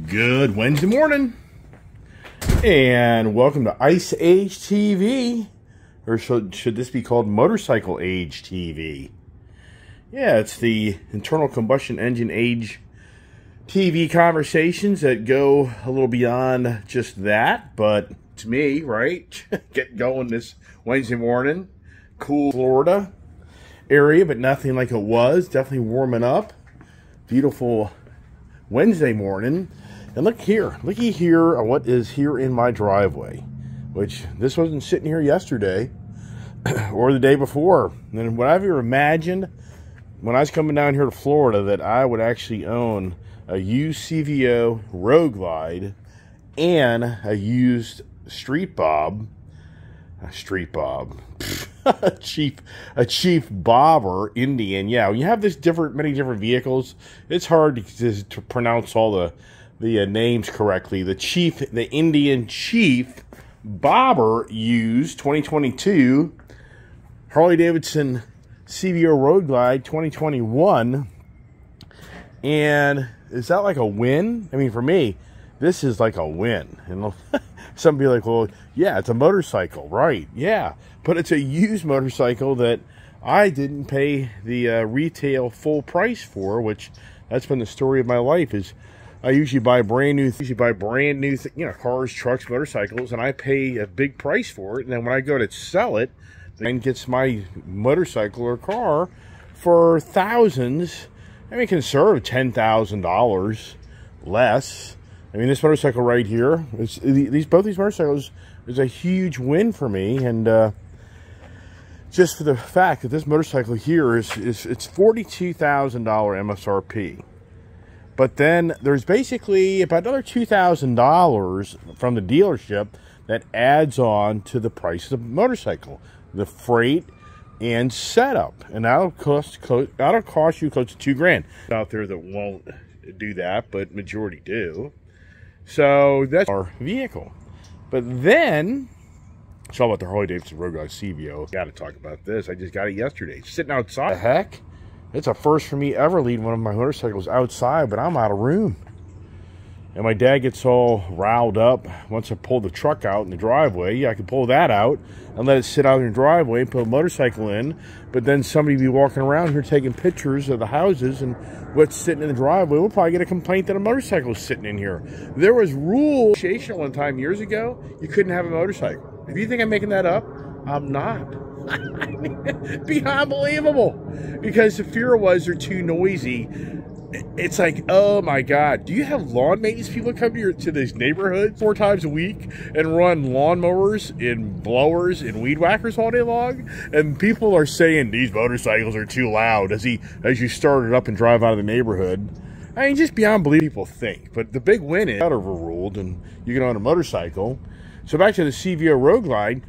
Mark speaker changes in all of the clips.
Speaker 1: Good Wednesday morning, and welcome to Ice Age TV, or should this be called Motorcycle Age TV? Yeah, it's the internal combustion engine age TV conversations that go a little beyond just that, but to me, right, get going this Wednesday morning, cool Florida area, but nothing like it was, definitely warming up, beautiful Wednesday morning. And looky here on what is here in my driveway, which this wasn't sitting here yesterday or the day before. And would I ever imagined when I was coming down here to Florida that I would actually own a used CVO Road Glide and a used Street Bob, a cheap bobber Indian. Yeah, when you have many different vehicles, it's hard to pronounce all the names correctly. The Indian Chief Bobber used 2022 Harley Davidson CVO Road Glide 2021. And is that like a win? I mean, for me, this is like a win. And some be like, well, yeah, it's a motorcycle, right? Yeah, but it's a used motorcycle that I didn't pay the retail full price for, which that's been the story of my life. Is I usually buy brand new, cars, trucks, motorcycles, and I pay a big price for it. And then when I go to sell it, then gets my motorcycle or car for thousands. I mean, conserve $10,000 less. I mean, this motorcycle right here, both these motorcycles is a huge win for me, and just for the fact that this motorcycle here it's $42,000 MSRP. But then there's basically about another $2,000 from the dealership that adds on to the price of the motorcycle, the freight and setup, and that'll cost you close to $2,000. Out there that won't do that, but majority do. So that's our vehicle. But then it's all about the Harley Davidson Road Glide CVO. Got to talk about this. I just got it yesterday. Sitting outside. The heck? It's a first for me ever leading one of my motorcycles outside, but I'm out of room. And my dad gets all riled up once I pull the truck out in the driveway. Yeah, I can pull that out and let it sit out in the driveway and put a motorcycle in. But then somebody be walking around here taking pictures of the houses and what's sitting in the driveway. We'll probably get a complaint that a motorcycle is sitting in here. There was rule one time years ago, you couldn't have a motorcycle. If you think I'm making that up, I'm not. I mean, it'd be unbelievable. Because the fear was they're too noisy. It's like, oh my God, do you have lawn maintenance people come to this neighborhood 4 times a week and run lawnmowers and blowers and weed whackers all day long? And people are saying these motorcycles are too loud as you start it up and drive out of the neighborhood. I mean, just beyond belief people think. But the big win is overruled and you can own a motorcycle. So back to the CVO Road Glide.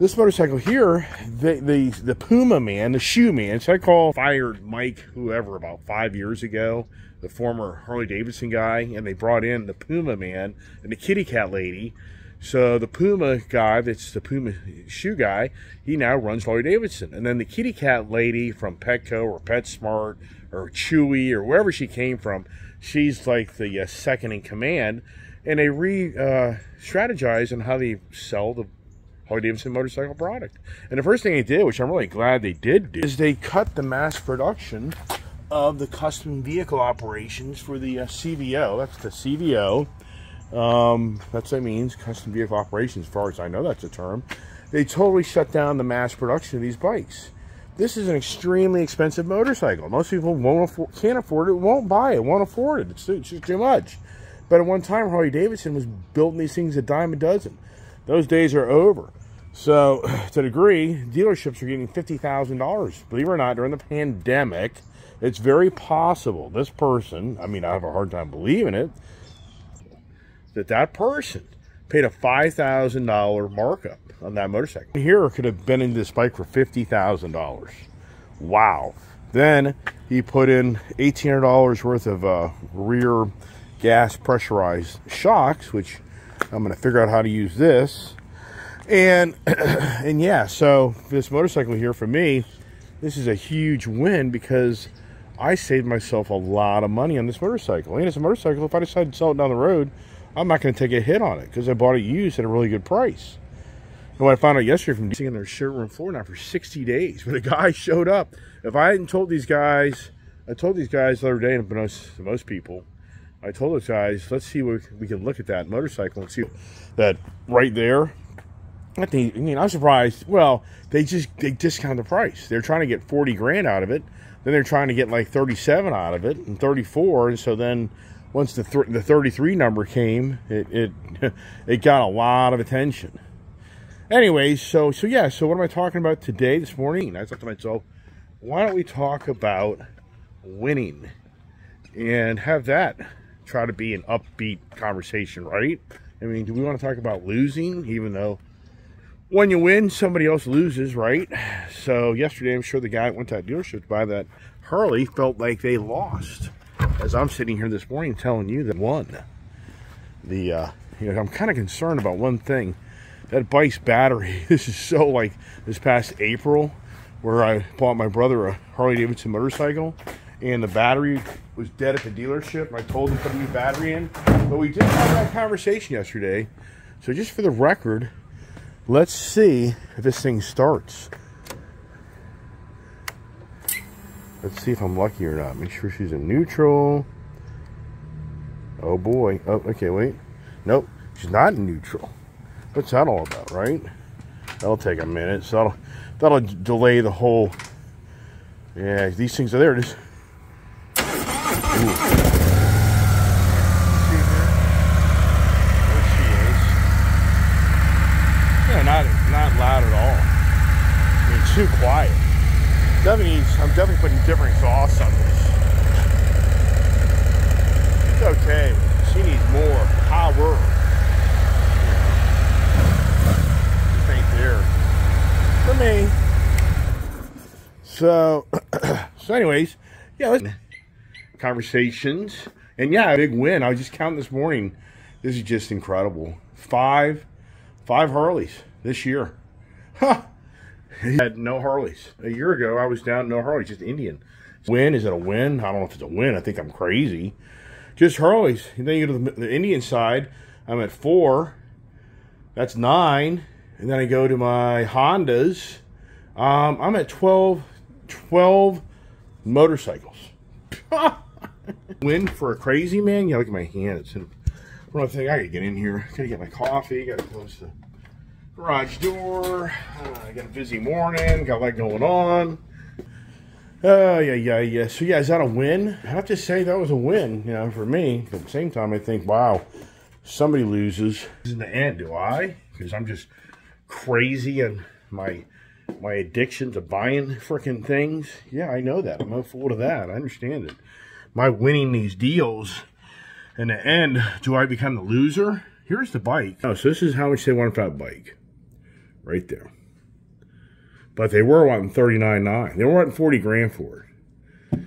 Speaker 1: This motorcycle here, the Puma man, the shoe man, so I fired Mike, whoever, about 5 years ago, the former Harley Davidson guy, and they brought in the Puma man and the kitty cat lady. So the Puma guy, that's the Puma shoe guy, he now runs Harley Davidson. And then the kitty cat lady from Petco or PetSmart or Chewy or wherever she came from, she's like the second in command. And they strategize on how they sell the Harley Davidson motorcycle product. And the first thing they did, which I'm really glad they did do, is they cut the mass production of the custom vehicle operations for the CVO. That's the CVO. That's what it means, custom vehicle operations, as far as I know that's a term. They totally shut down the mass production of these bikes. This is an extremely expensive motorcycle. Most people can't afford it, won't buy it, won't afford it. It's just too much. But at one time, Harley Davidson was building these things a dime a dozen. Those days are over. So, to a degree, dealerships are getting $50,000. Believe it or not, during the pandemic, it's very possible this person, I mean, I have a hard time believing it, that person paid a $5,000 markup on that motorcycle. Here could have been in this bike for $50,000. Wow. Then he put in $1,800 worth of rear gas pressurized shocks, which I'm going to figure out how to use this. And yeah, so this motorcycle here for me, this is a huge win because I saved myself a lot of money on this motorcycle. And it's a motorcycle, if I decide to sell it down the road, I'm not going to take a hit on it because I bought it used at a really good price. And what I found out yesterday from sitting in their showroom floor now for 60 days, when a guy showed up, if I hadn't told these guys, I told these guys the other day, and to most people, I told those guys, let's see what we can look at that motorcycle and see that right there. I mean, I'm surprised. Well, they discount the price. They're trying to get 40 grand out of it. Then they're trying to get like 37 out of it and 34. And so then once the 33 number came, it got a lot of attention. Anyways, so yeah, so what am I talking about today, this morning? I thought to myself, why don't we talk about winning and have that try to be an upbeat conversation, right? I mean, do we want to talk about losing, even though when you win, somebody else loses, right? So yesterday, I'm sure the guy that went to that dealership to buy that Harley felt like they lost. As I'm sitting here this morning telling you that won. I'm kind of concerned about one thing. That bike's battery. This is so like this past April, where I bought my brother a Harley Davidson motorcycle, and the battery was dead at the dealership. And I told him to put a new battery in, but we did have that conversation yesterday. So just for the record, let's see if this thing starts. Let's see if I'm lucky or not. Make sure she's in neutral. Oh boy. Oh, okay, wait. Nope, she's not in neutral. What's that all about, right? That'll take a minute. So that'll delay the whole. Yeah, these things are there. Just. Ooh. There she is. Yeah, not loud at all. I mean, too quiet. I'm definitely putting different exhausts on this. It's okay. She needs more power. This ain't there for me. So anyways, yeah, conversations. And yeah, a big win. I was just counting this morning. This is just incredible. Five Harleys this year. Huh. He had no Harleys. A year ago, I was down no Harleys, just Indian. Win? Is it a win? I don't know if it's a win. I think I'm crazy. Just Harleys. And then you go to the Indian side. I'm at 4. That's 9. And then I go to my Hondas. I'm at 12 motorcycles. Win for a crazy man? Yeah, look at my hands. And one other thing, I gotta get in here. Gotta get my coffee. Gotta close the garage door. I got a busy morning. Got a lot going on. Yeah. So yeah, is that a win? I have to say that was a win, for me. But at the same time, I think, wow, somebody loses. In the end, do I? Because I'm just crazy and my addiction to buying freaking things. Yeah, I know that. I'm no fool to that. I understand it. My winning these deals. In the end, do I become the loser? Here's the bike. Oh, so this is how much they want for that bike. Right there. But they were wanting $39,900. They were wanting 40 grand for it.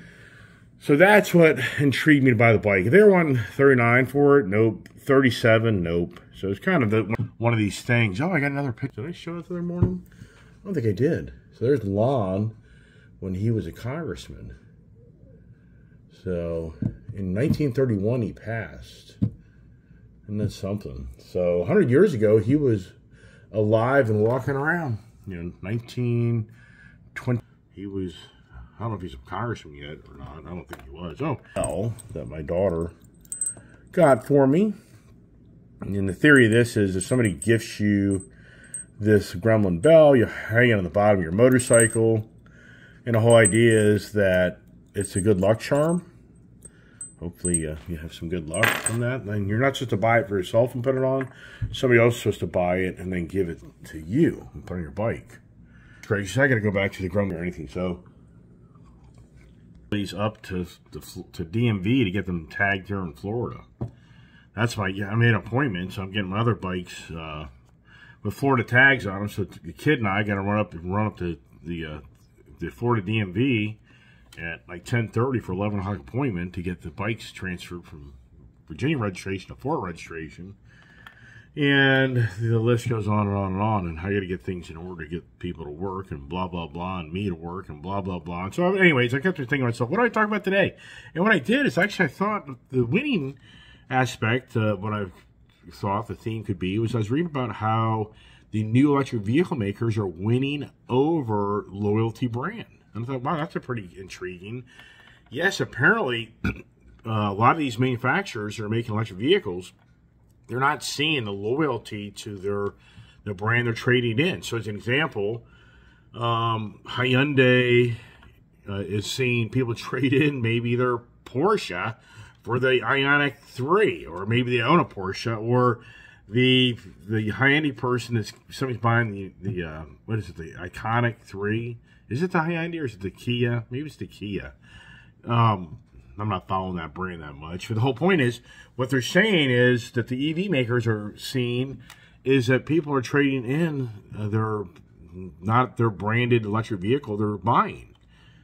Speaker 1: So that's what intrigued me to buy the bike. If they were wanting 39 for it, nope. 37, nope. So it's kind of one of these things. Oh, I got another picture. Did I show it the other morning? I don't think I did. So there's Lon when he was a congressman. So in 1931 he passed. And that's something. So 100 years ago he was alive and walking around. 1920. He was, I don't know if he's a congressman yet or not. I don't think he was. Oh, well, that my daughter got for me. And the theory of this is if somebody gifts you this Gremlin bell, you hang it on the bottom of your motorcycle. And the whole idea is that it's a good luck charm. Hopefully you have some good luck from that. And you're not supposed to buy it for yourself and put it on. Somebody else is supposed to buy it and then give it to you and put it on your bike. Crazy. So I got to go back to the Gremlin or anything. So he's up to DMV to get them tagged here in Florida. That's I made an appointment, so I'm getting my other bikes with Florida tags on them. So the kid and I got to run up to the Florida DMV at like 10:30 for 11 o'clock appointment to get the bikes transferred from Virginia registration to Florida registration. And the list goes on and on and on, and how you got to get things in order to get people to work, and blah, blah, blah, and me to work, and blah, blah, blah. And so, anyways, I kept thinking to myself, what do I talk about today? And what I did is actually I thought the winning aspect, what I thought the theme could be, was I was reading about how the new electric vehicle makers are winning over loyalty brand. And I thought, wow, that's a pretty intriguing. Yes, apparently, a lot of these manufacturers that are making electric vehicles, they're not seeing the loyalty to the brand they're trading in. So as an example, Hyundai is seeing people trade in maybe their Porsche for the Ioniq 3, or maybe they own a Porsche, or the Hyundai person that's somebody's buying the what is it, the Ioniq 3? Is it the Hyundai or is it the Kia? Maybe it's the Kia. I'm not following that brand that much. But the whole point is, what they're saying is that the EV makers are seeing is that people are trading in their branded electric vehicle they're buying.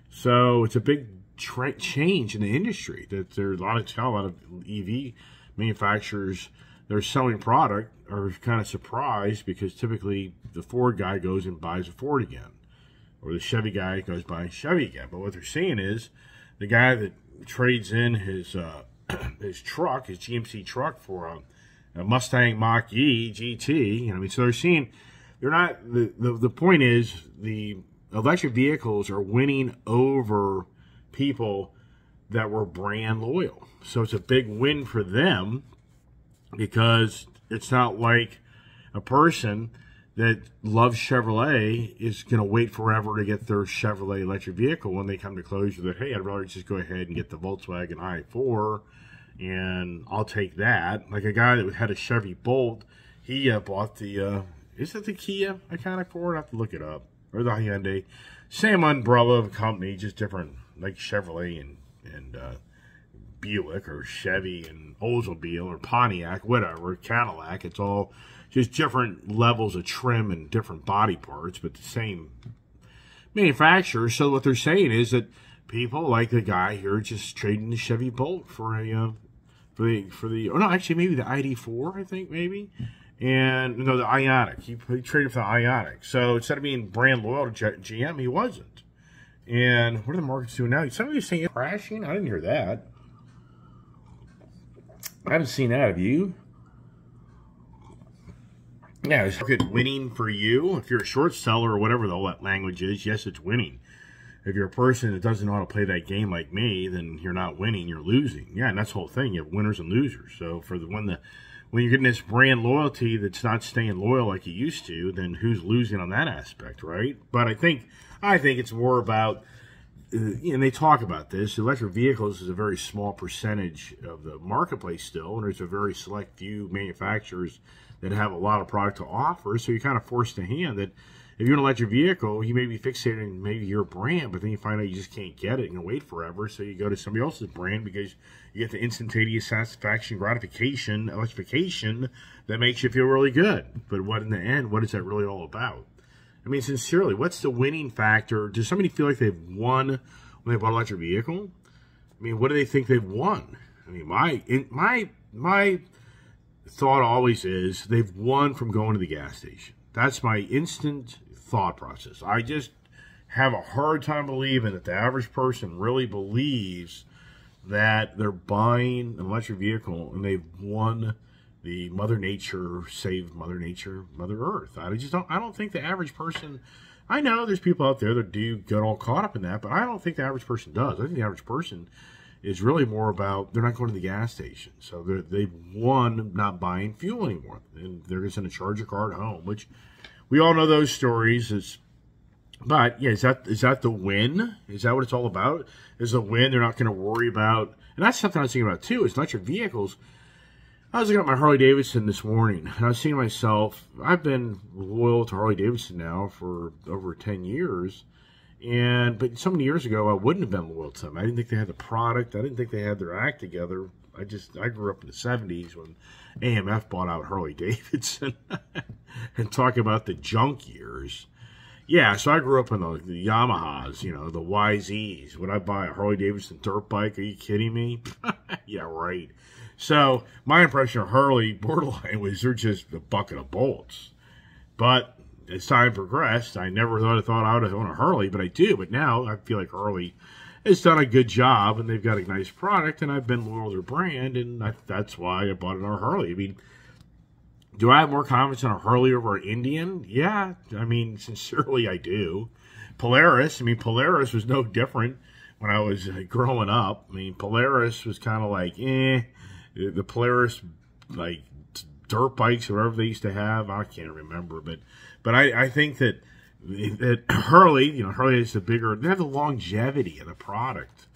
Speaker 1: So it's a big change in the industry. That there's a lot of EV manufacturers that are selling product are kind of surprised, because typically the Ford guy goes and buys a Ford again, or the Chevy guy goes buy Chevy again. But what they're saying is the guy that trades in his truck, his GMC truck, for a Mustang Mach-E GT. I mean, so they're seeing, they're not, the point is the electric vehicles are winning over people that were brand loyal. So it's a big win for them, because it's not like a person that loves Chevrolet is going to wait forever to get their Chevrolet electric vehicle when they come to closure that, hey, I'd rather just go ahead and get the Volkswagen i4, and I'll take that. Like a guy that had a Chevy Bolt, he bought the, is it the Kia Ioniq 4? I have to look it up. Or the Hyundai. Same umbrella of a company, just different, like Chevrolet and Buick, or Chevy and Oldsmobile, or Pontiac, whatever, Cadillac. It's all just different levels of trim and different body parts, but the same manufacturer. So what they're saying is that people like the guy here just trading the Chevy Bolt for a oh no, actually maybe the ID4, I think, maybe. And no, the Ioniq. He traded for the Ioniq. So instead of being brand loyal to GM, he wasn't. And what are the markets doing now? Somebody was saying it's crashing. I didn't hear that. I haven't seen that. Have you? Yeah, is market winning for you? If you're a short seller or whatever the language is, yes, it's winning. If you're a person that doesn't know how to play that game like me, then you're not winning, you're losing. Yeah, and that's the whole thing. You have winners and losers. So for when you're getting this brand loyalty that's not staying loyal like you used to, then who's losing on that aspect, right? But I think it's more about, and they talk about this, electric vehicles is a very small percentage of the marketplace still, and there's a very select few manufacturers that have a lot of product to offer. So you're kind of forced to hand that if you're an electric vehicle, you may be fixated on maybe your brand, but then you find out you just can't get it and wait forever. So you go to somebody else's brand because you get the instantaneous satisfaction, gratification, electrification that makes you feel really good. But what in the end, what is that really all about? I mean, sincerely, what's the winning factor? Does somebody feel like they've won when they bought an electric vehicle? I mean, what do they think they've won? I mean, my thought always is they've won from going to the gas station. That's my instant thought process. I just have a hard time believing that the average person really believes that they're buying an electric vehicle and they've won the Mother Nature, save Mother Nature, Mother Earth. I don't think the average person, I know there's people out there that do get all caught up in that, but I don't think the average person does. I think the average person is really more about, they're not going to the gas station. So they've won not buying fuel anymore. And they're just going to charge a car at home, which we all know those stories. But yeah, is that the win? Is that what it's all about? Is the win they're not going to worry about? And that's something I was thinking about too, is electric vehicles. I was looking at my Harley Davidson this morning, and I was seeing myself, I've been loyal to Harley Davidson now for over 10 years. But so many years ago, I wouldn't have been loyal to them. I didn't think they had the product. I didn't think they had their act together. I grew up in the 70s when AMF bought out Harley Davidson and talk about the junk years. Yeah, so I grew up in the Yamahas, the YZs. Would I buy a Harley Davidson dirt bike? Are you kidding me? Yeah, right. So my impression of Harley borderline was they're just a bucket of bolts. But as time progressed, I never thought I would own a Harley, but I do. But now I feel like Harley has done a good job, and they've got a nice product, and I've been loyal to their brand, and that's why I bought another Harley. I mean, do I have more confidence in a Harley over an Indian? Yeah, I mean, sincerely, I do. Polaris was no different when I was growing up. I mean, Polaris was kind of like, the Polaris, like, dirt bikes or whatever they used to have, I can't remember, but I think that Harley, Harley is they have the longevity of the product,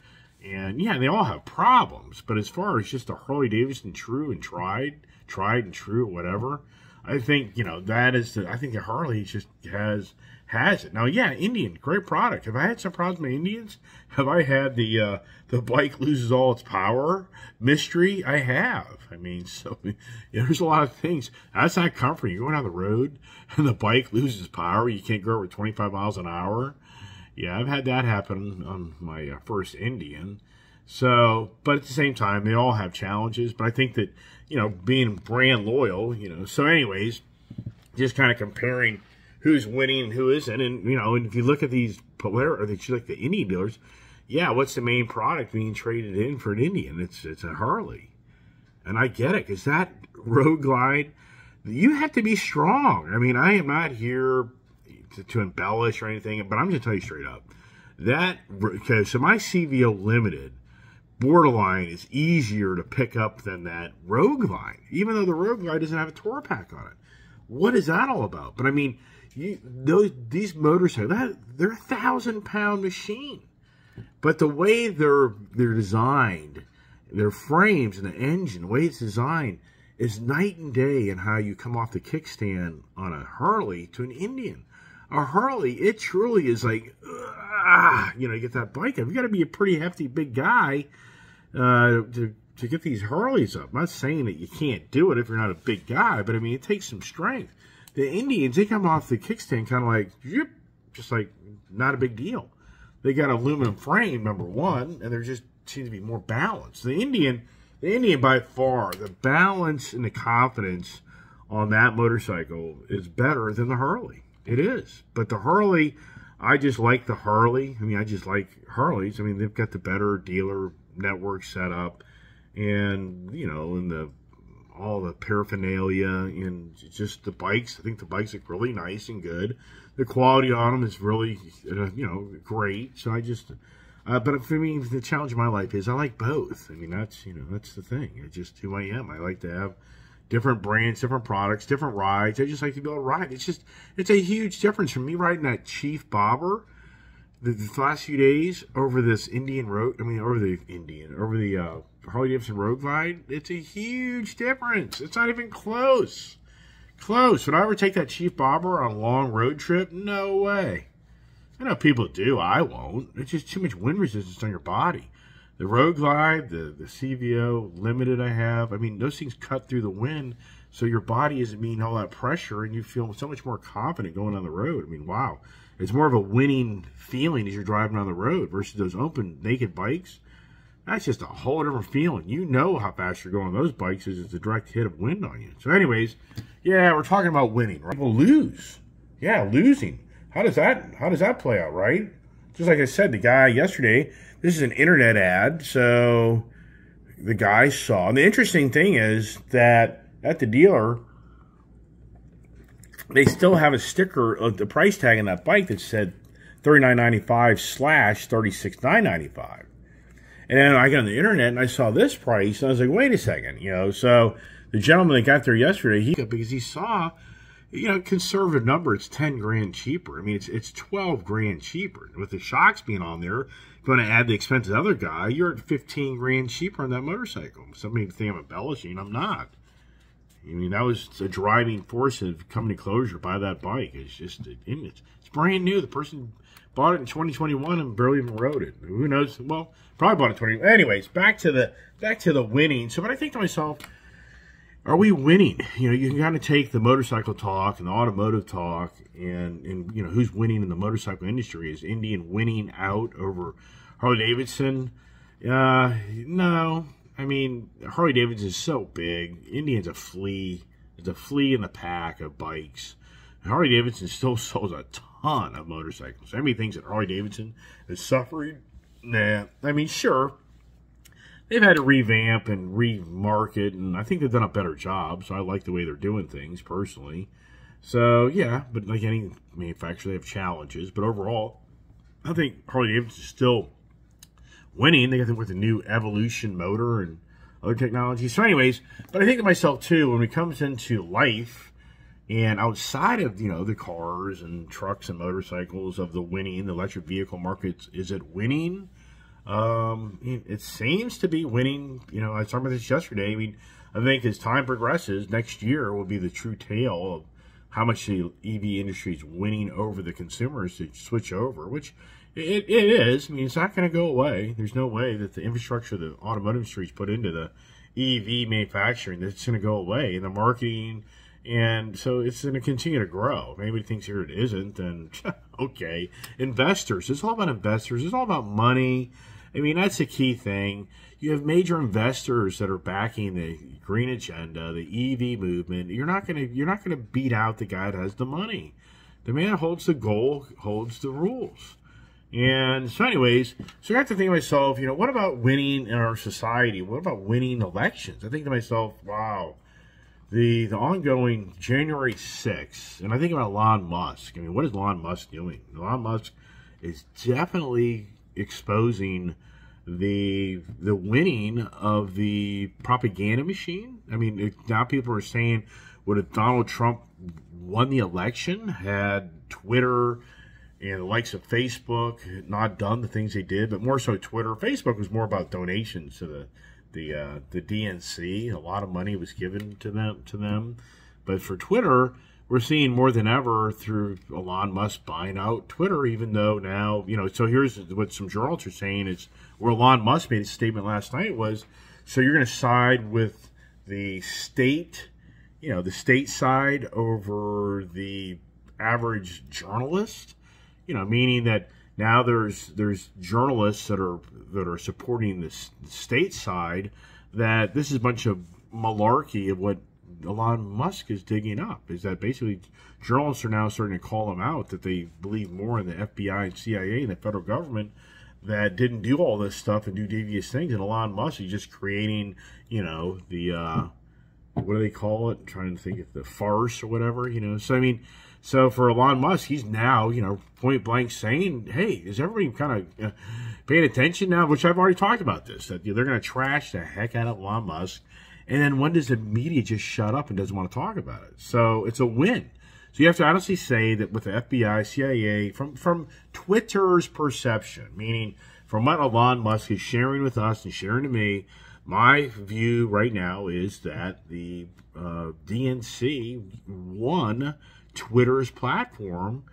Speaker 1: and yeah, they all have problems, but as far as just a Harley Davidson true and tried and true, whatever, I think I think the Harley just has it. Now, yeah, Indian, great product. Have I had some problems with Indians? Have I had the bike loses all its power mystery? I have. I mean, so there's a lot of things. That's not comforting. You're going down the road and the bike loses power. You can't go over 25 miles an hour. Yeah, I've had that happen on my first Indian. So, but at the same time, they all have challenges. But I think that, being brand loyal, So anyways, just kind of comparing who's winning and who isn't. And, and if you look at these Polaris, or if you look at the Indian dealers, yeah, what's the main product being traded in for an Indian? It's a Harley. And I get it, because that Road Glide, you have to be strong. I mean, I am not here to embellish or anything, but I'm going to tell you straight up. So my CVO Limited borderline is easier to pick up than that Road Glide, even though the Road Glide doesn't have a tour pack on it. What is that all about? But I mean, these motorcycles, they're a 1,000-pound machine. But the way they're designed, their frames and the engine, the way it's designed, is night and day in how you come off the kickstand on a Harley to an Indian. A Harley, it truly is like, you get that bike up. You got to be a pretty hefty, big guy to get these Harleys up. I'm not saying that you can't do it if you're not a big guy, but I mean, it takes some strength. The Indians, they come off the kickstand kind of like, just like not a big deal. They got aluminum frame, number one, and they're just seem to be more balanced. The Indian by far, the balance and the confidence on that motorcycle is better than the Harley. It is. But the Harley, I just like the Harley. I mean, I just like Harleys. I mean, they've got the better dealer network set up, and and all the paraphernalia, and just the bikes. I think the bikes look really nice and good. The quality on them is really, great. So I just, but for me, the challenge of my life is I like both. I mean, that's the thing. It's just who I am. I like to have different brands, different products, different rides. I just like to be able to ride. It's a huge difference from me riding that Chief Bobber the last few days over this over the Harley Davidson Road Glide. It's a huge difference. It's not even close. Would I ever take that Chief Bobber on a long road trip? No way. I know people do. I won't. It's just too much wind resistance on your body. The Road Glide, the CVO Limited I have, I mean, those things cut through the wind, so your body isn't meeting all that pressure, and you feel so much more confident going on the road. I mean, wow. It's more of a winning feeling as you're driving on the road versus those open, naked bikes. That's just a whole different feeling. You know how fast you're going on those bikes as it's a direct hit of wind on you. So anyways, yeah, we're talking about winning, right? People lose. Yeah, losing. How does that play out, right? Just like I said, the guy yesterday, this is an internet ad, so the guy saw. And the interesting thing is that at the dealer, they still have a sticker of the price tag on that bike that said $39.95/$36,995. And then I got on the internet and I saw this price, and I was like, wait a second, So the gentleman that got there yesterday, because he saw, conservative number, it's 10 grand cheaper. I mean, it's 12 grand cheaper. With the shocks being on there, going to add the expense of the other guy, you're at 15 grand cheaper on that motorcycle. Somebody think I'm embellishing. I'm not. I mean, that was the driving force of company closure by that bike. It's just, it's brand new. The person bought it in 2021 and barely even rode it. Who knows? Well, probably bought it in 20. Anyways, back to the winning. So, but I think to myself, are we winning? You can kind of take the motorcycle talk and the automotive talk, and who's winning in the motorcycle industry. Is Indian winning out over Harley Davidson? No. I mean, Harley Davidson is so big. Indian's a flea. It's a flea in the pack of bikes. And Harley Davidson still sells a ton of motorcycles. Everybody thinks that Harley Davidson is suffering. Nah. I mean, sure. They've had to revamp and remarket, and I think they've done a better job, so I like the way they're doing things, personally. So, yeah, but like any manufacturer, they have challenges. But overall, I think Harley Davidson is still winning. They got them with the new Evolution motor and other technology. So anyways, but I think to myself, too, when it comes into life and outside of, you know, the cars and trucks and motorcycles of the winning, the electric vehicle market, is it winning? It seems to be winning. You know, I was talking about this yesterday. I mean, I think as time progresses, next year will be the true tale of how much the EV industry is winning over the consumers to switch over, which it is. I mean, it's not going to go away. There's no way that the infrastructure the automotive industry has put into the EV manufacturing that's going to go away, and the marketing. And so it's going to continue to grow. If anybody thinks here it isn't, then okay. Investors. It's all about investors. It's all about money. I mean, that's the key thing. You have major investors that are backing the green agenda, the EV movement. You're not gonna beat out the guy that has the money. The man holds the goal, holds the rules. And so anyways, so I have to think to myself, you know, what about winning in our society? What about winning elections? I think to myself, wow. The ongoing January 6th, and I think about Elon Musk. I mean, what is Elon Musk doing? Elon Musk is definitely exposing the winning of the propaganda machine. I mean, now people are saying, would if Donald Trump won the election, had Twitter and the likes of Facebook not done the things they did, but more so Twitter. Facebook was more about donations to the DNC. A lot of money was given to them. But for Twitter, we're seeing more than ever through Elon Musk buying out Twitter, even though now, you know, so here's what some journalists are saying is where Elon Musk made a statement last night was, so you're going to side with the state, you know, the state side over the average journalist, you know, meaning that now there's journalists that are supporting the state side, that this is a bunch of malarkey of what Elon Musk is digging up, is that basically journalists are now starting to call him out, that they believe more in the FBI and CIA and the federal government that didn't do all this stuff and do devious things, and Elon Musk is just creating, you know, the what do they call it? I'm trying to think of the farce or whatever, you know. So I mean, so for Elon Musk, he's now, you know, point blank saying, hey, is everybody kind of paying attention now? Which I've already talked about this, that they're going to trash the heck out of Elon Musk. And then when does the media just shut up and doesn't want to talk about it? So it's a win. So you have to honestly say that with the FBI, CIA, from Twitter's perception, meaning from what Elon Musk is sharing with us and sharing to me, my view right now is that the DNC won Twitter's platform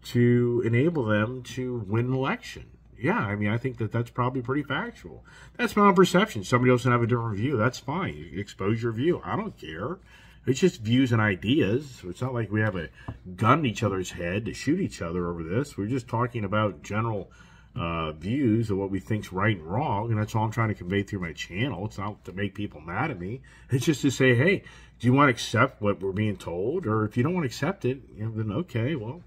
Speaker 1: to enable them to win an election. Yeah, I mean, I think that that's probably pretty factual. That's my own perception. Somebody else can have a different view. That's fine. You expose your view. I don't care. It's just views and ideas. It's not like we have a gun in each other's head to shoot each other over this. We're just talking about general views of what we think's right and wrong, and that's all I'm trying to convey through my channel. It's not to make people mad at me. It's just to say, hey, do you want to accept what we're being told? Or if you don't want to accept it, you know, then okay, well,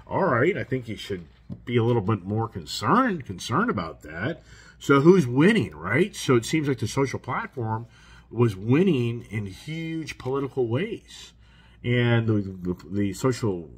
Speaker 1: all right. I think you should be a little bit more concerned about that. So who's winning, right? So it seems like the social platform was winning in huge political ways. And the social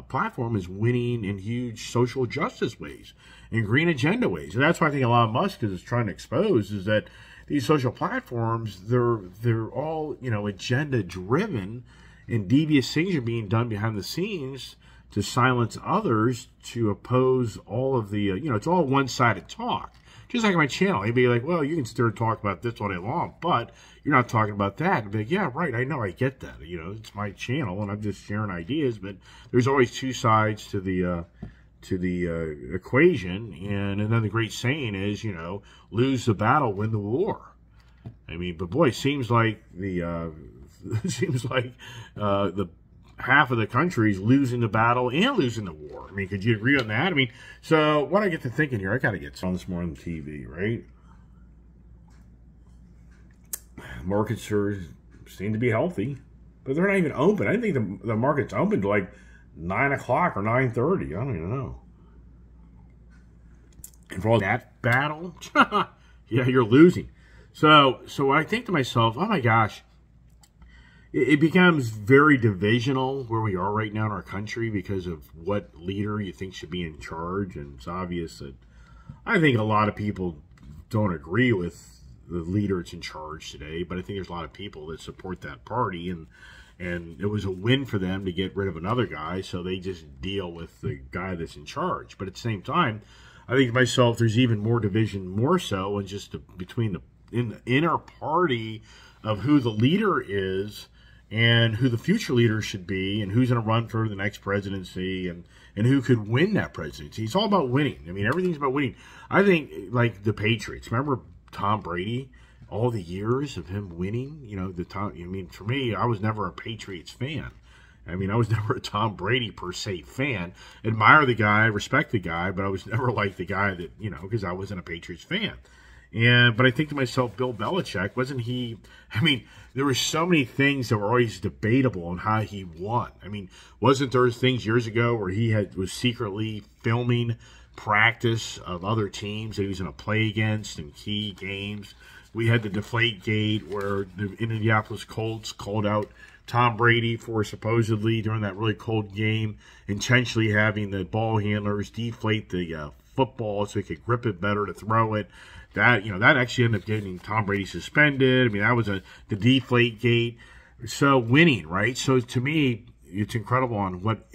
Speaker 1: platform is winning in huge social justice ways and green agenda ways. And that's what I think Elon Musk is trying to expose, is that these social platforms, they're all, you know, agenda driven, and devious things are being done behind the scenes to silence others, to oppose all of the, you know, it's all one-sided talk. Just like my channel, he'd be like, well, you can still talk about this all day long, but you're not talking about that. I'd be like, yeah, right, I know, I get that. You know, it's my channel, and I'm just sharing ideas, but there's always two sides to the equation, and then the great saying is, you know, lose the battle, win the war. I mean, but boy, it seems like the half of the country is losing the battle and losing the war. I mean, could you agree on that? I mean, so what I get to thinking here, I got to get on this more on the TV, right? Markets seem to be healthy, but they're not even open. I didn't think the market's open till like 9 o'clock or 9:30. I don't even know. And for all that battle, yeah, you're losing. So I think to myself, oh my gosh, it becomes very divisional where we are right now in our country because of what leader you think should be in charge. And it's obvious that I think a lot of people don't agree with the leader that's in charge today, but I think there's a lot of people that support that party, and it was a win for them to get rid of another guy, so they just deal with the guy that's in charge. But at the same time, I think to myself, there's even more division, more so, and just between in the inner party of who the leader is and who the future leader should be, and who's going to run for the next presidency, and who could win that presidency. It's all about winning. I mean, everything's about winning. I think, like the Patriots. Remember Tom Brady? All the years of him winning, for me, I was never a Patriots fan. I mean, I was never a Tom Brady per se fan. Admire the guy, respect the guy, but I was never like the guy that, because I wasn't a Patriots fan. But I think to myself, Bill Belichick, wasn't he? I mean, there were so many things that were always debatable on how he won. I mean, wasn't there things years ago where he was secretly filming practice of other teams that he was going to play against in key games? We had the Deflategate where the Indianapolis Colts called out Tom Brady for supposedly during that really cold game intentionally having the ball handlers deflate the football so he could grip it better to throw it. That actually ended up getting Tom Brady suspended. I mean, that was the Deflategate. So winning, right? So to me, it's incredible on what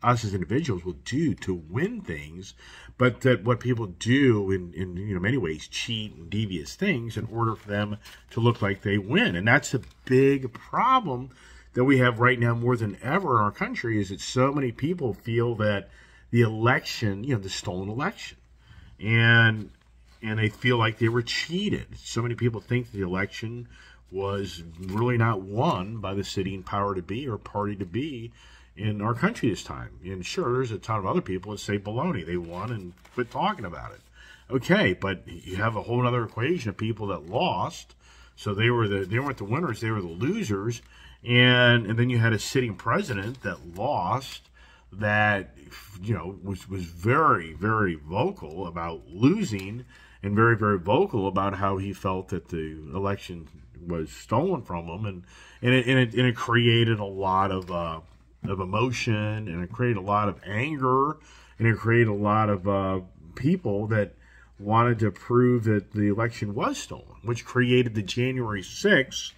Speaker 1: us as individuals will do to win things, but that what people do in many ways cheat and devious things in order for them to look like they win. And that's a big problem that we have right now more than ever in our country, is that so many people feel that the election, the stolen election, and they feel like they were cheated. So many people think the election was really not won by the sitting power to be or party to be in our country this time. And sure, there's a ton of other people that say baloney. They won and quit talking about it. Okay, but you have a whole other equation of people that lost. So they weren't the winners, they were the losers. And then you had a sitting president that lost, that was very, very vocal about losing, and very, very vocal about how he felt that the election was stolen from him, and it created a lot of emotion, and it created a lot of anger, and it created a lot of people that wanted to prove that the election was stolen, which created the January 6th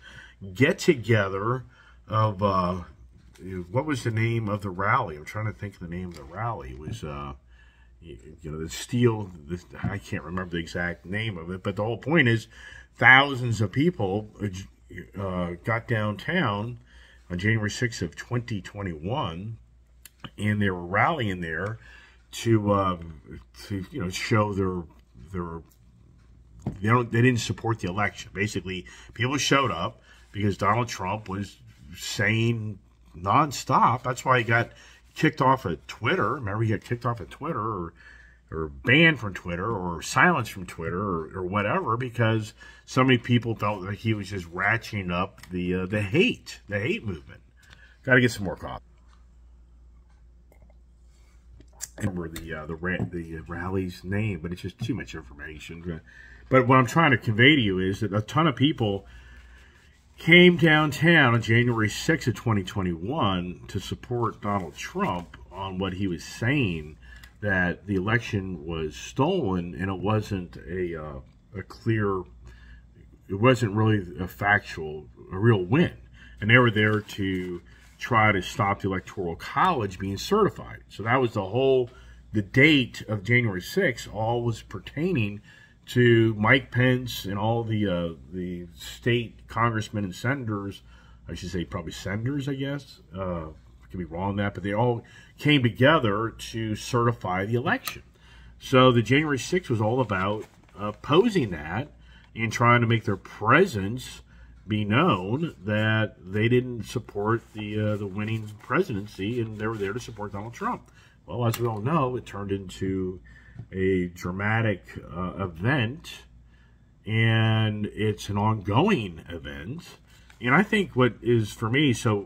Speaker 1: get-together of, what was the name of the rally? I'm trying to think of the name of the rally. It was, the steel, I can't remember the exact name of it, but the whole point is thousands of people got downtown on January 6th of 2021, and they were rallying there to show they didn't support the election. Basically, people showed up because Donald Trump was saying nonstop. That's why he got kicked off of Twitter. Remember, he got kicked off of Twitter, or banned from Twitter, or silenced from Twitter, or whatever, because so many people felt like he was just ratcheting up the hate movement. Got to get some more coffee. I remember the rally's name, but it's just too much information. But what I'm trying to convey to you is that a ton of people came downtown on January 6th of 2021 to support Donald Trump on what he was saying, that the election was stolen, and it wasn't a clear, it wasn't really a real win. And they were there to try to stop the Electoral College being certified. So that was the date of January 6th, all was pertaining to Mike Pence and all the state congressmen and senators, I should say probably senators, I guess. I could be wrong on that, but they all came together to certify the election. So the January 6th was all about opposing that and trying to make their presence be known that they didn't support the winning presidency, and they were there to support Donald Trump. Well, as we all know, it turned into a dramatic event, and it's an ongoing event. And I think what is for me, so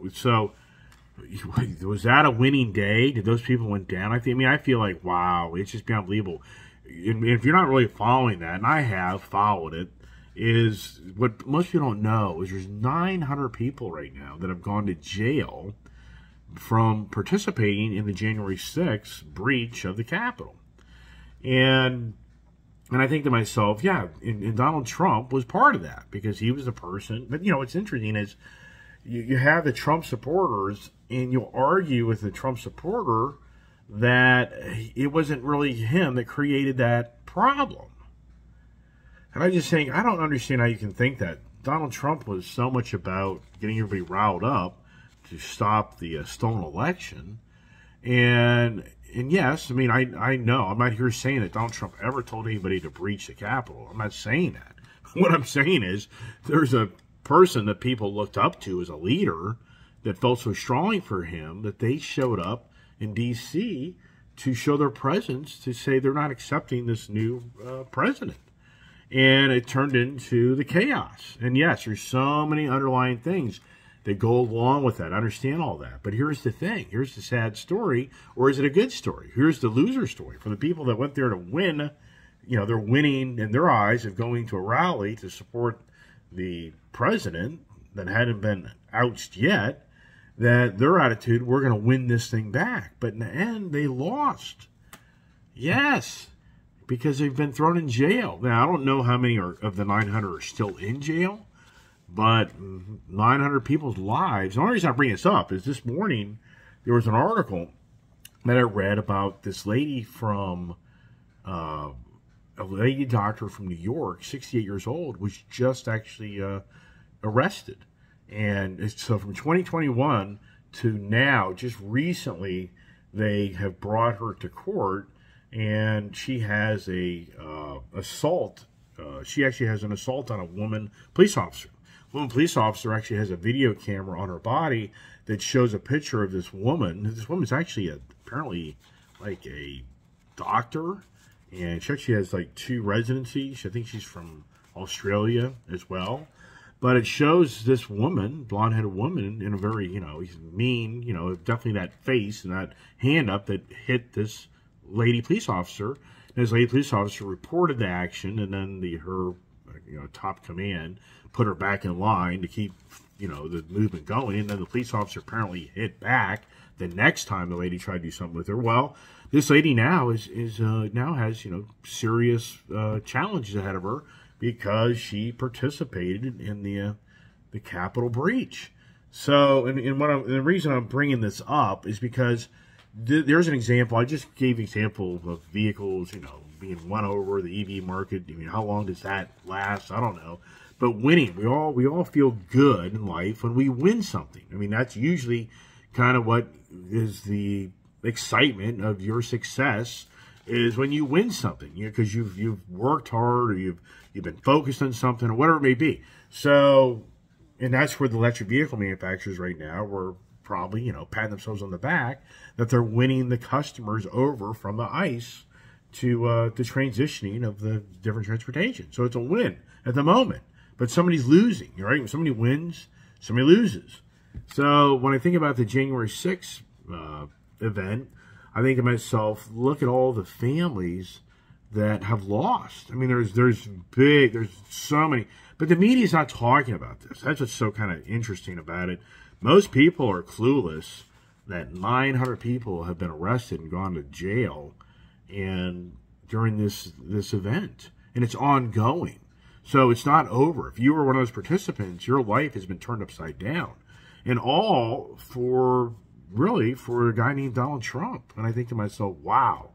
Speaker 1: was that a winning day? Did those people went down? I mean, I feel like, wow, it's just been unbelievable. And if you're not really following that, and I have followed it, is what most people don't know is there's 900 people right now that have gone to jail from participating in the January 6th breach of the Capitol. And I think to myself, yeah, and Donald Trump was part of that because he was the person. But, you know, what's interesting is you have the Trump supporters, and you'll argue with the Trump supporter that it wasn't really him that created that problem. And I'm just saying, I don't understand how you can think that. Donald Trump was so much about getting everybody riled up to stop the stolen election. And yes, I mean, I know, I'm not here saying that Donald Trump ever told anybody to breach the Capitol. I'm not saying that. What I'm saying is there's a person that people looked up to as a leader that felt so strongly for him that they showed up in D.C. to show their presence, to say they're not accepting this new president. And it turned into the chaos. And yes, there's so many underlying things that go along with that. I understand all that. But here's the thing. Here's the sad story. Or is it a good story? Here's the loser story. For the people that went there to win, you know, they're winning in their eyes of going to a rally to support the president that hadn't been ousted yet, that their attitude, we're going to win this thing back. But in the end, they lost. Yes, because they've been thrown in jail. Now, I don't know how many of the 900 are still in jail, but 900 people's lives. The only reason I bring this up is this morning there was an article that I read about this lady from, a lady doctor from New York, 68 years old, was just actually arrested. And so from 2021 to now, just recently, they have brought her to court. And she has a assault. She actually has an assault on a woman police officer. A woman police officer actually has a video camera on her body that shows a picture of this woman. This woman's actually apparently like a doctor, and she actually has like 2 residencies. I think she's from Australia as well. But it shows this woman, blonde-headed woman, in a very, you know, mean, you know, definitely that face and that hand up that hit this lady police officer. And this lady police officer reported the action, and then her top command put her back in line to keep, you know, the movement going. And then the police officer apparently hit back the next time the lady tried to do something with her. Well, this lady now now has, you know, serious challenges ahead of her because she participated in the Capitol breach. So, and the reason I'm bringing this up is because there's an example. I just gave an example of vehicles, you know, being won over, the EV market. I mean, how long does that last? I don't know. But winning, we all feel good in life when we win something. I mean, that's usually kind of what is the excitement of your success, is when you win something, you know, because you've worked hard, or you've been focused on something, or whatever it may be. So, and that's where the electric vehicle manufacturers right now were probably, you know, patting themselves on the back that they're winning the customers over from the ICE to the transitioning of the different transportation. So it's a win at the moment. But somebody's losing, right? When somebody wins, somebody loses. So when I think about the January 6th event, I think to myself, look at all the families that have lost. I mean, there's so many. But the media's not talking about this. That's what's so kind of interesting about it. Most people are clueless that 900 people have been arrested and gone to jail and during this event. And it's ongoing. So it's not over. If you were one of those participants, your life has been turned upside down. And all for a guy named Donald Trump. And I think to myself, wow.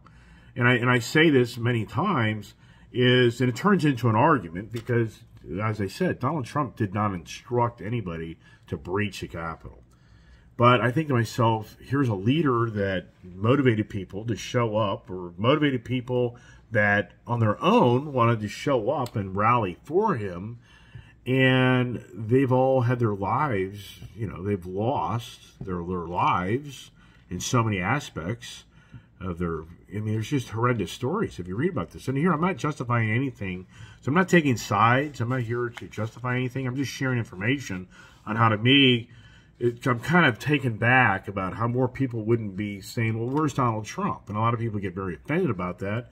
Speaker 1: And I say this many times, and it turns into an argument because, as I said, Donald Trump did not instruct anybody to breach the Capitol. But I think to myself, here's a leader that motivated people to show up, or motivated people that on their own wanted to show up and rally for him. And they've all had their lives, you know, they've lost their lives in so many aspects. of their. I mean, there's just horrendous stories if you read about this. And here, I'm not justifying anything, so I'm not taking sides. I'm not here to justify anything. I'm just sharing information on how, to me, I'm kind of taken back about how more people wouldn't be saying, well, where's Donald Trump? And a lot of people get very offended about that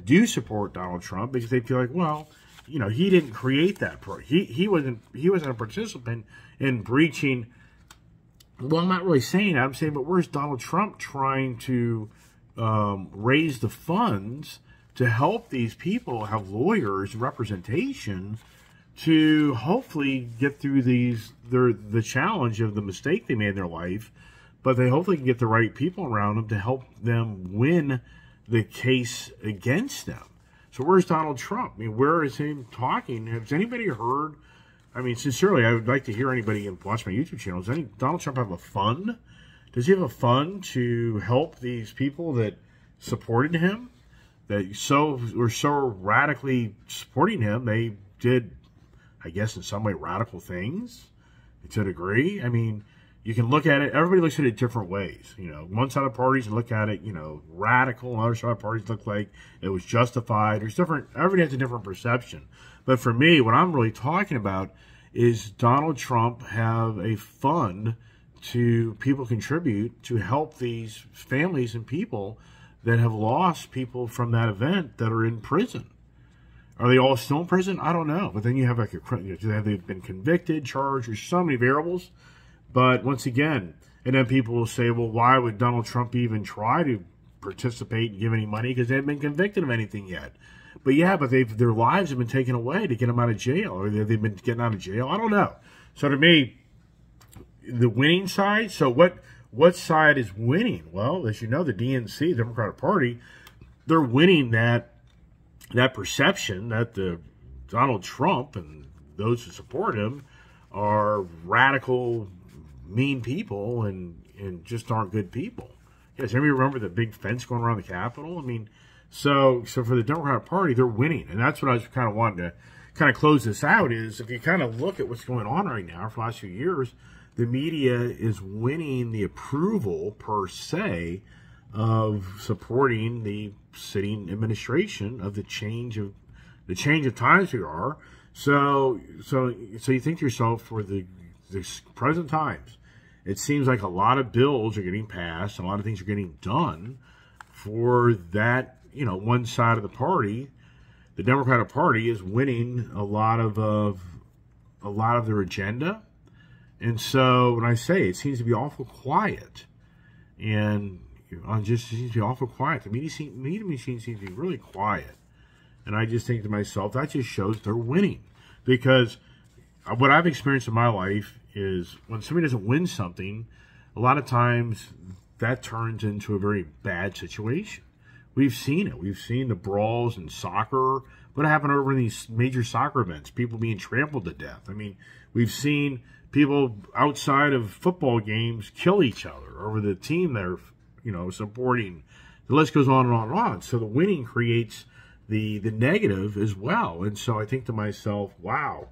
Speaker 1: do support Donald Trump, because they feel like, well, you know, he didn't create that. He wasn't a participant in breaching. Well, I'm not really saying that. I'm saying, but where's Donald Trump trying to raise the funds to help these people have lawyers, representation, to hopefully get through the challenge of the mistake they made in their life, but they hopefully can get the right people around them to help them win the case against them. So where's Donald Trump? I mean, where is him talking? Has anybody heard? I mean, sincerely, I would like to hear anybody watch my YouTube channel. Does Donald Trump have a fund? Does he have a fund to help these people that supported him, that were so radically supporting him? They did, I guess, in some way, radical things to a degree. I mean, you can look at it. Everybody looks at it different ways. You know, one side of parties look at it, you know, radical. Another side of parties look like it was justified. There's different. Everybody has a different perception. But for me, what I'm really talking about is Donald Trump have a fund to people contribute to help these families and people that have lost people from that event that are in prison. Are they all still in prison? I don't know. But then you have like have they been convicted, charged? There's so many variables. But once again, and then people will say, well, why would Donald Trump even try to participate and give any money? Because they haven't been convicted of anything yet. But yeah, but their lives have been taken away to get them out of jail, or they've been getting out of jail. I don't know. So to me, the winning side. So what side is winning? Well, as you know, the DNC, the Democratic Party, they're winning that perception that the Donald Trump and those who support him are radical, mean people and just aren't good people. Yes, everybody remember the big fence going around the Capitol? I mean, so for the Democratic Party, they're winning. And that's what I was kind of wanting to kind of close this out, is if you kind of look at what's going on right now for the last few years, the media is winning the approval, per se, of supporting the sitting administration of the change of times we are. So you think to yourself, for the present times, it seems like a lot of bills are getting passed, and a lot of things are getting done for that, you know, one side of the party. The Democratic Party is winning a lot of their agenda. And so when I say it seems to be awful quiet, and just seems to be awful quiet, the media machine seems to be really quiet. And I just think to myself, that just shows they're winning. Because what I've experienced in my life is when somebody doesn't win something, a lot of times that turns into a very bad situation. We've seen it. We've seen the brawls in soccer. What happened over in these major soccer events? People being trampled to death. I mean, we've seen people outside of football games kill each other over the team they're, you know, supporting. The list goes on and on and on. So the winning creates the negative as well. And so I think to myself, wow,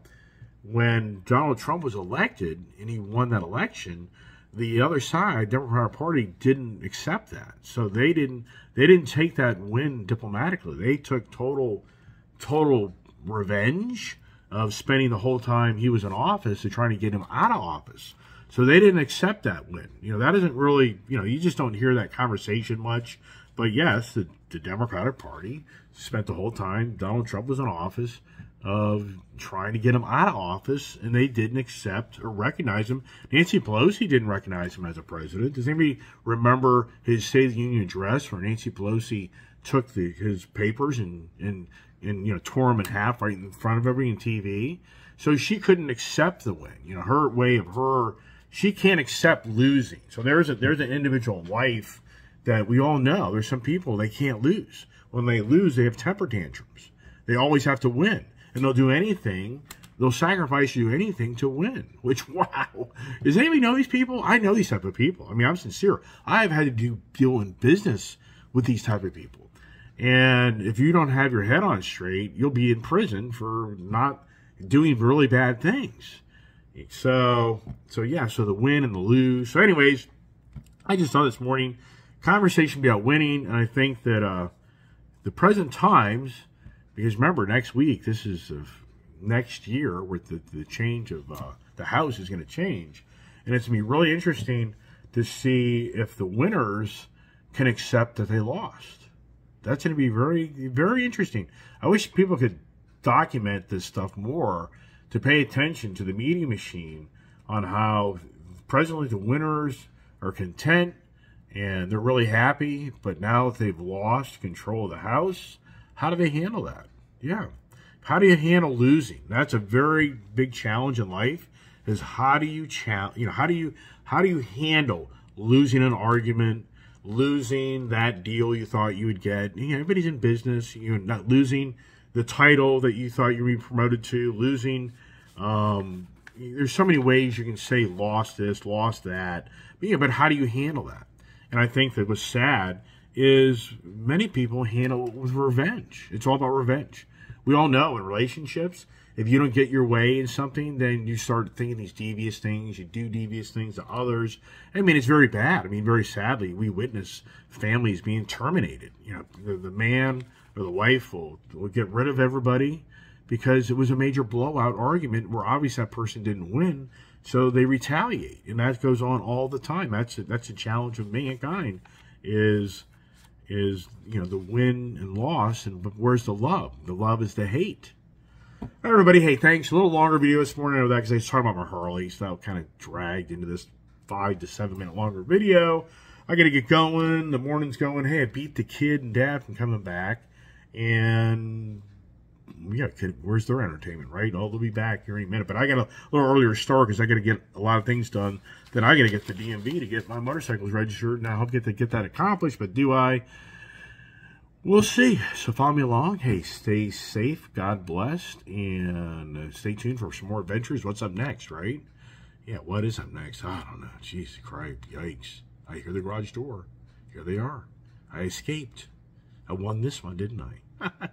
Speaker 1: when Donald Trump was elected and he won that election, the other side, Democratic Party, didn't accept that. So they didn't take that win diplomatically. They took total revenge of spending the whole time he was in office to trying to get him out of office. So they didn't accept that win. You know, that isn't really, you know, you just don't hear that conversation much. But yes, the Democratic Party spent the whole time Donald Trump was in office of trying to get him out of office, and they didn't accept or recognize him. Nancy Pelosi didn't recognize him as a president. Does anybody remember his State of the Union address where Nancy Pelosi took his papers and you know, tore them in half right in front of everybody on TV? So she couldn't accept the win. You know, her way of she can't accept losing. So there's an individual life that we all know. There's some people, they can't lose. When they lose, they have temper tantrums. They always have to win. And they'll do anything. They'll sacrifice you anything to win. Which, wow. Does anybody know these people? I know these type of people. I mean, I'm sincere. I've had to deal in business with these type of people. And if you don't have your head on straight, you'll be in prison for not doing really bad things. So yeah, so the win and the lose. So anyways, I just thought this morning, conversation about winning, and I think that the present times, because remember, next week, this is next year, with the change of the House is going to change, and it's going to be really interesting to see if the winners can accept that they lost. That's going to be very, very interesting. I wish people could document this stuff more, to pay attention to the media machine on how presently the winners are content and they're really happy, but now that they've lost control of the House, how do they handle that? Yeah. How do you handle losing? That's a very big challenge in life, is how do you how do you handle losing an argument, losing that deal you thought you would get? Everybody's in business, not losing the title that you thought you were being promoted to, losing. There's so many ways you can say lost this, lost that. But how do you handle that? And I think that what's sad is many people handle it with revenge. It's all about revenge. We all know in relationships, if you don't get your way in something, then you start thinking these devious things. You do devious things to others. It's very bad. Very sadly, we witness families being terminated. The man or the wife will get rid of everybody because it was a major blowout argument where obviously that person didn't win, so they retaliate, and that goes on all the time. That's a challenge of mankind, is the win and loss, but where's the love? The love is the hate. All right, everybody, hey, thanks. A little longer video this morning. I know that because I was talking about my Harley, so that kind of dragged into this 5 to 7 minute longer video. I got to get going. The morning's going. Hey, I beat the kid and dad from coming back, and yeah, where's their entertainment, right? They'll be back here in a minute. But I got a little earlier start because I got to get a lot of things done. Then I got to get to DMV to get my motorcycles registered. Now I hope to get that accomplished. But do I? We'll see. So follow me along. Hey, stay safe. God bless. And stay tuned for some more adventures. What's up next, right? Yeah, what is up next? I don't know. Jesus Christ. Yikes. I hear the garage door. Here they are. I escaped. I won this one, didn't I?